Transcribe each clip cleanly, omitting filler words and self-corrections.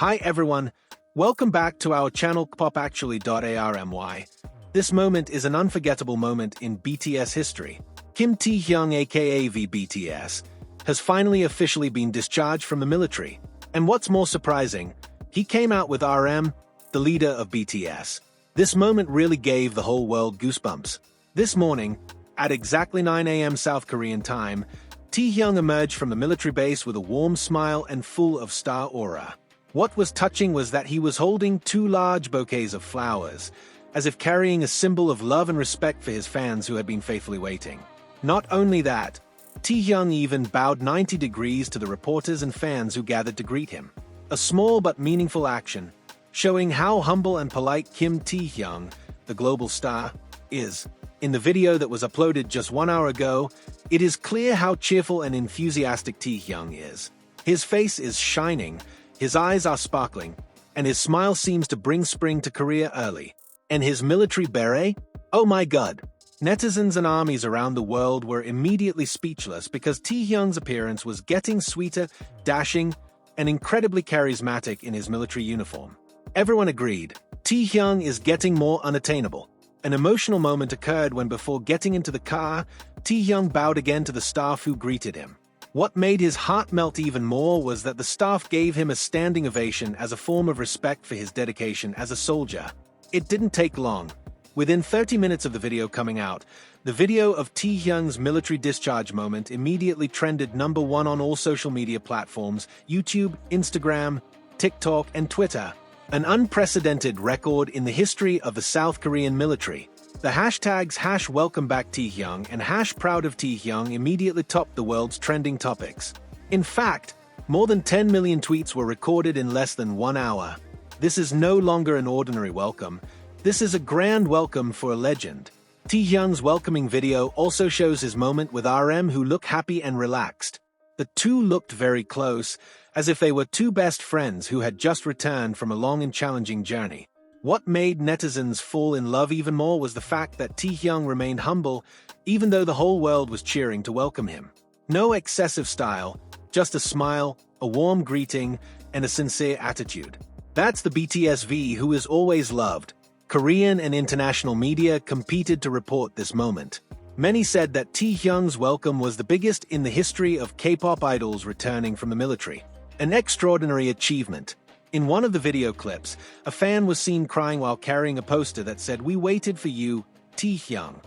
Hi everyone, welcome back to our channel KPOP. This moment is an unforgettable moment in BTS history. Kim Taehyung aka BTS has finally officially been discharged from the military. And what's more surprising, he came out with RM, the leader of BTS. This moment really gave the whole world goosebumps. This morning, at exactly 9 a.m. South Korean time, Taehyung emerged from the military base with a warm smile and full of star aura. What was touching was that he was holding two large bouquets of flowers, as if carrying a symbol of love and respect for his fans who had been faithfully waiting. Not only that, Taehyung even bowed 90 degrees to the reporters and fans who gathered to greet him. A small but meaningful action, showing how humble and polite Kim Taehyung, the global star, is. In the video that was uploaded just 1 hour ago, it is clear how cheerful and enthusiastic Taehyung is. His face is shining, his eyes are sparkling, and his smile seems to bring spring to Korea early. And his military beret? Oh my god! Netizens and armies around the world were immediately speechless because Taehyung's appearance was getting sweeter, dashing, and incredibly charismatic in his military uniform. Everyone agreed, Taehyung is getting more unattainable. An emotional moment occurred when before getting into the car, Taehyung bowed again to the staff who greeted him. What made his heart melt even more was that the staff gave him a standing ovation as a form of respect for his dedication as a soldier. It didn't take long. Within 30 minutes of the video coming out, the video of Taehyung's military discharge moment immediately trended #1 on all social media platforms: YouTube, Instagram, TikTok, and Twitter. An unprecedented record in the history of the South Korean military. The hashtags #WelcomeBackTaehyung and #ProudOfTaehyung immediately topped the world's trending topics. In fact, more than 10 million tweets were recorded in less than 1 hour. This is no longer an ordinary welcome. This is a grand welcome for a legend. Taehyung's welcoming video also shows his moment with RM, who look happy and relaxed. The two looked very close, as if they were two best friends who had just returned from a long and challenging journey. What made netizens fall in love even more was the fact that Taehyung remained humble, even though the whole world was cheering to welcome him. No excessive style, just a smile, a warm greeting, and a sincere attitude. That's the BTS V who is always loved. Korean and international media competed to report this moment. Many said that Taehyung's welcome was the biggest in the history of K-pop idols returning from the military. An extraordinary achievement. In one of the video clips, a fan was seen crying while carrying a poster that said, "We waited for you, Taehyung."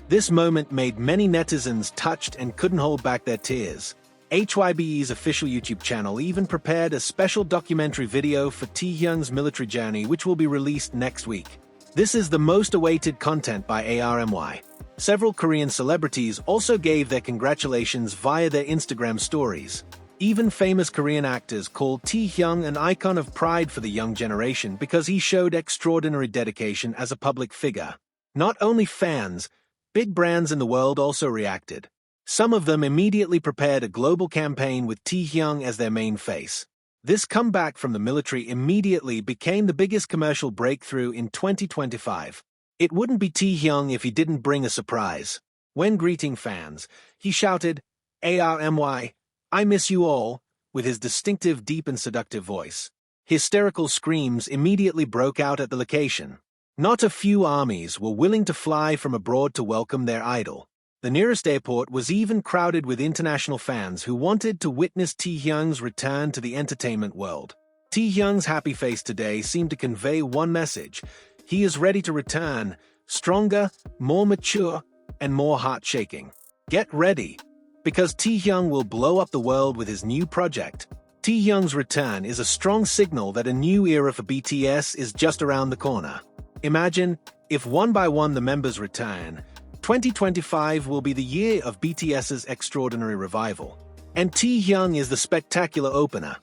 This moment made many netizens touched and couldn't hold back their tears. HYBE's official YouTube channel even prepared a special documentary video for Taehyung's military journey, which will be released next week. This is the most awaited content by ARMY. Several Korean celebrities also gave their congratulations via their Instagram stories. Even famous Korean actors called Taehyung an icon of pride for the young generation because he showed extraordinary dedication as a public figure. Not only fans, big brands in the world also reacted. Some of them immediately prepared a global campaign with Taehyung as their main face. This comeback from the military immediately became the biggest commercial breakthrough in 2025. It wouldn't be Taehyung if he didn't bring a surprise. When greeting fans, he shouted, "ARMY, I miss you all," with his distinctive deep and seductive voice. Hysterical screams immediately broke out at the location. Not a few armies were willing to fly from abroad to welcome their idol. The nearest airport was even crowded with international fans who wanted to witness Taehyung's return to the entertainment world. Taehyung's happy face today seemed to convey one message: he is ready to return, stronger, more mature, and more heart-shaking. Get ready, because Taehyung will blow up the world with his new project. Taehyung's return is a strong signal that a new era for BTS is just around the corner. Imagine, if one by one the members return, 2025 will be the year of BTS's extraordinary revival. And Taehyung is the spectacular opener.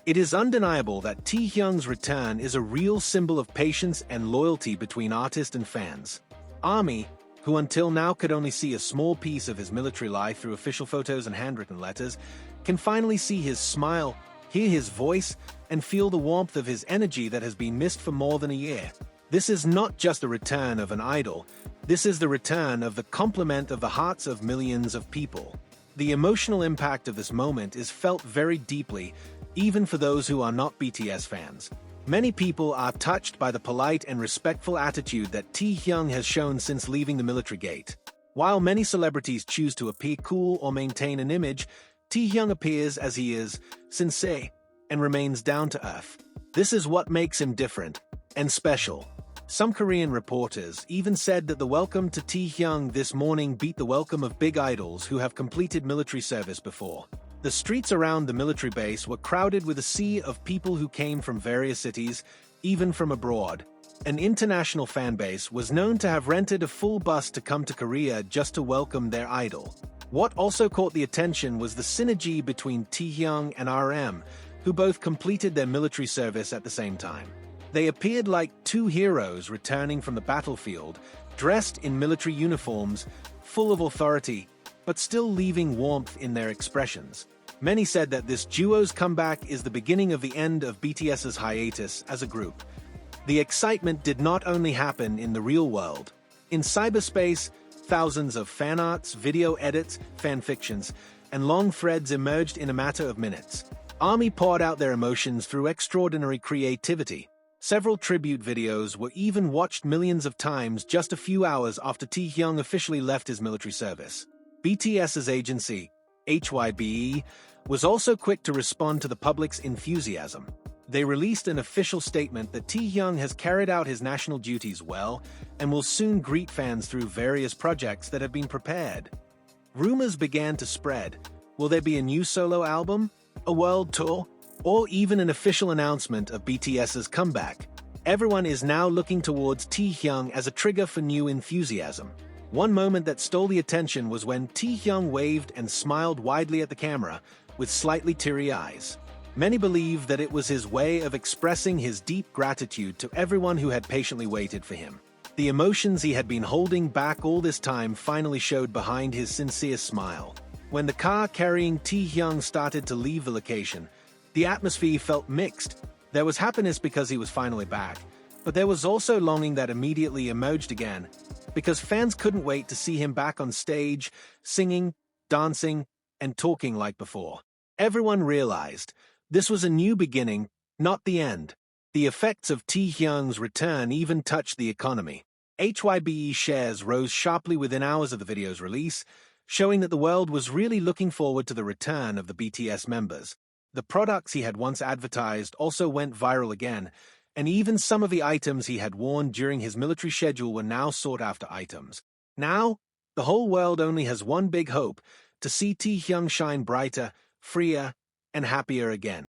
It is undeniable that Taehyung's return is a real symbol of patience and loyalty between artist and fans. ARMY, who until now could only see a small piece of his military life through official photos and handwritten letters, can finally see his smile, hear his voice, and feel the warmth of his energy that has been missed for more than a year. This is not just the return of an idol, this is the return of the complement of the hearts of millions of people. The emotional impact of this moment is felt very deeply, even for those who are not BTS fans. Many people are touched by the polite and respectful attitude that Taehyung has shown since leaving the military gate. While many celebrities choose to appear cool or maintain an image, Taehyung appears as he is, sincere, and remains down to earth. This is what makes him different and special. Some Korean reporters even said that the welcome to Taehyung this morning beat the welcome of big idols who have completed military service before. The streets around the military base were crowded with a sea of people who came from various cities, even from abroad. An international fan base was known to have rented a full bus to come to Korea just to welcome their idol. What also caught the attention was the synergy between Taehyung and RM, who both completed their military service at the same time. They appeared like two heroes returning from the battlefield, dressed in military uniforms, full of authority, but still leaving warmth in their expressions. Many said that this duo's comeback is the beginning of the end of BTS's hiatus as a group. The excitement did not only happen in the real world. In cyberspace, thousands of fan arts, video edits, fanfictions, and long threads emerged in a matter of minutes. ARMY poured out their emotions through extraordinary creativity. Several tribute videos were even watched millions of times just a few hours after Taehyung officially left his military service. BTS's agency, HYBE, was also quick to respond to the public's enthusiasm. They released an official statement that Taehyung has carried out his national duties well and will soon greet fans through various projects that have been prepared. Rumors began to spread. Will there be a new solo album, a world tour, or even an official announcement of BTS's comeback? Everyone is now looking towards Taehyung as a trigger for new enthusiasm. One moment that stole the attention was when Taehyung waved and smiled widely at the camera, with slightly teary eyes. Many believe that it was his way of expressing his deep gratitude to everyone who had patiently waited for him. The emotions he had been holding back all this time finally showed behind his sincere smile. When the car carrying Taehyung started to leave the location, the atmosphere felt mixed. There was happiness because he was finally back, but there was also longing that immediately emerged again, because fans couldn't wait to see him back on stage, singing, dancing, and talking like before. Everyone realized this was a new beginning, not the end. The effects of Taehyung's return even touched the economy. HYBE shares rose sharply within hours of the video's release, showing that the world was really looking forward to the return of the BTS members. The products he had once advertised also went viral again, and even some of the items he had worn during his military schedule were now sought-after items. Now, the whole world only has one big hope: to see Taehyung shine brighter, freer, and happier again.